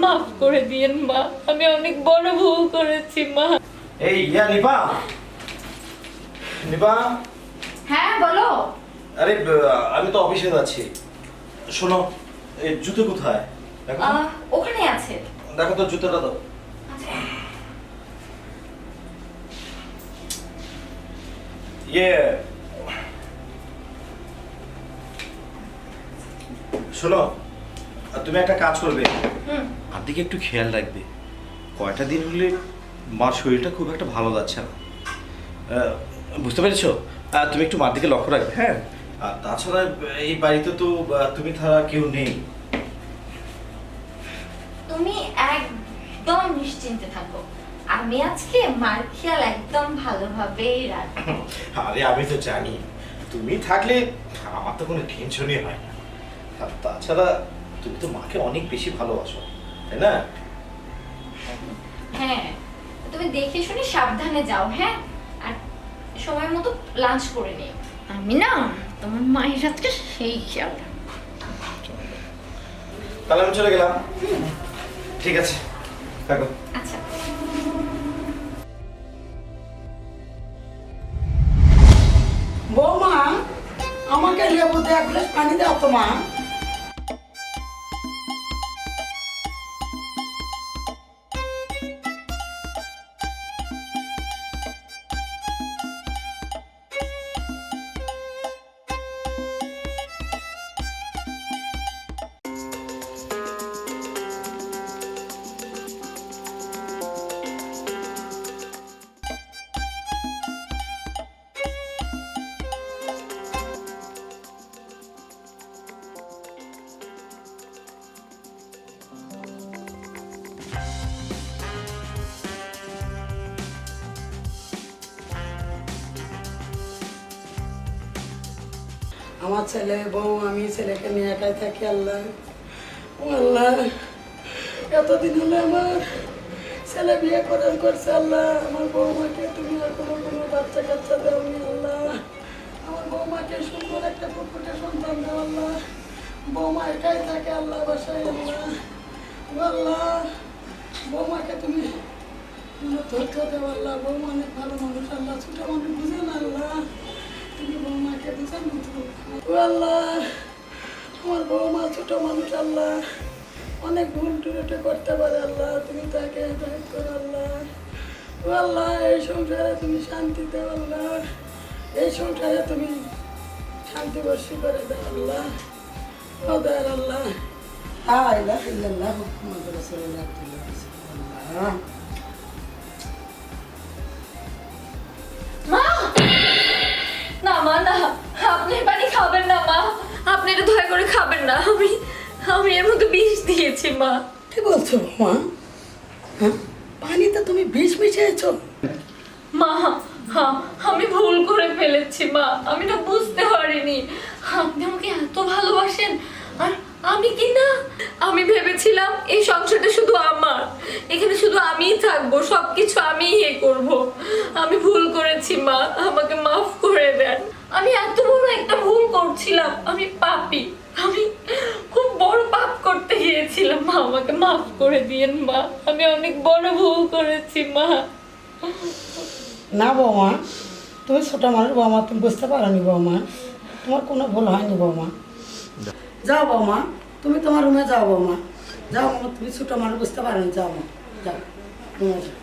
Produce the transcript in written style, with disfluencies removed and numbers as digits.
মাফ করে দিয়েন মা, আমি অনেক বড় ভুল করেছি মা। এই নিপা, নিপা। হ্যাঁ বলো। আরে আমি তো অফিসে যাচ্ছি। শোনো, এই জুতো কোথায়? দেখো ওখানে আছে। দেখো তো জুতোটা দাও। শোনো, তুমি একটা কাজ করবে, আর দিকে একটু খেয়াল রাখবে। কয়টা দিন হলে মার শরীরটা খুব একটা ভালো যাচ্ছে না, বুঝতে পেরেছো? তুমি একটু মার দিকে লক্ষ্য রাখবে। হ্যাঁ, আর তাছাড়া এই বাড়িতে তো তুমি ছাড়া কেউ নেই। তুমি একদম নিশ্চিন্তে থাকো, আমি আজকে মার খেয়াল একদম ভালোভাবেই রাখবো। আরে আমি তো জানি, তুমি থাকলে আমার তো কোনো টেনশনই হয় না। আর তাছাড়া তুমি তো মাকে অনেক বেশি ভালোবাসো, তাই না? হ্যাঁ, তুমি দেখে শুনে সাবধানে যাও। হ্যাঁ, আর সময় মতো লাঞ্চ করে নিও। আমি না তোমার মায়ের আজকে সেই খেয়াল রাখবো। তাহলে আমি চলে গেলাম। ঠিক আছে, থাকো। আচ্ছা। বৌমা, আমাকে লেবু দিয়ে এক গ্লাস পানি দাও তো মা। আমার ছেলে বউ, আমি ছেলেকে নিয়ে একাই থাকি। আল্লাহ, ও আল্লাহ, এতদিন হলো আমার ছেলে বিয়ে করছে। আল্লাহ, আমার বৌমাকে তুমি আর কোনো বাচ্চা কাচ্চা দেওনি। আল্লাহ, আমার বৌমাকে সুন্দর একটা পুকুরে সন্তান দাও। আল্লাহ, বৌমা একাই থাকে আল্লাহ বাসায়। আল্লাহ, ও আল্লাহ, বৌমাকে তুমি ধৈর্য দেও। আল্লাহ, বৌমা অনেক ভালো মানুষ। আল্লাহ, ছোট মানুষ বুঝে না। আল্লাহ, তুমি বৌমাকে বুঝান ও আল্লাহ, আমার বৌমা ছোট মানুষ। আল্লাহ, অনেক ভুল টুরুটে করতে পারে। আল্লাহ, তুমি তাকে হেদায়েত করো। আল্লাহ, ও আল্লাহ, এই সংসারে তুমি শান্তি দেও। আল্লাহ, এই সংসারে তুমি শান্তি বর্ষী করে দাও। আল্লাহ, ও দয়ার আল্লাহ। আল্লাহ ইল্লাল্লাহ মুহাম্মাদুর রাসূলুল্লাহ। আল্লাহ, মা, না মা, না, আপনি পানি খাবেন না মা, আপনি এটা দয়া করে খাবেন না। আমি এর মধ্যে বিষ দিয়েছি মা। কি বলছো মা? হ্যাঁ, পানিতে তুমি বিষ মিশিয়েছো? মা, হ্যাঁ, আমি ভুল করে ফেলেছি মা, আমি না বুঝতে পারিনি আপনি আমাকে এত ভালোবাসেন। আর আমি কি না, আমি ভেবেছিলাম এই সংসারটা শুধু আমার, এখানে শুধু আমিই থাকবো, সবকিছু আমিই করব। আমি ভুল করেছি মা, আমাকে মাফ করে দেন। আমি এত বড় একটা ভুল করছিলাম, আমি পাপী, আমি খুব বড় পাপ করতে গিয়েছিলাম মা, আমাকে মাফ করে দিয়েন মা, আমি অনেক বড় ভুল করেছি মা। না বৌমা, তুমি ছোট মানুষ বৌমা, তুমি বুঝতে পারোনি বৌমা, তোমার কোনো ভুল হয়নি বৌমা। যাও বৌমা, তুমি তোমার রুমে যাও বৌমা, যাও বৌমা, তুমি ছোট মানুষ বুঝতে পারোনি, যাও মা, যাও রুমে যাও।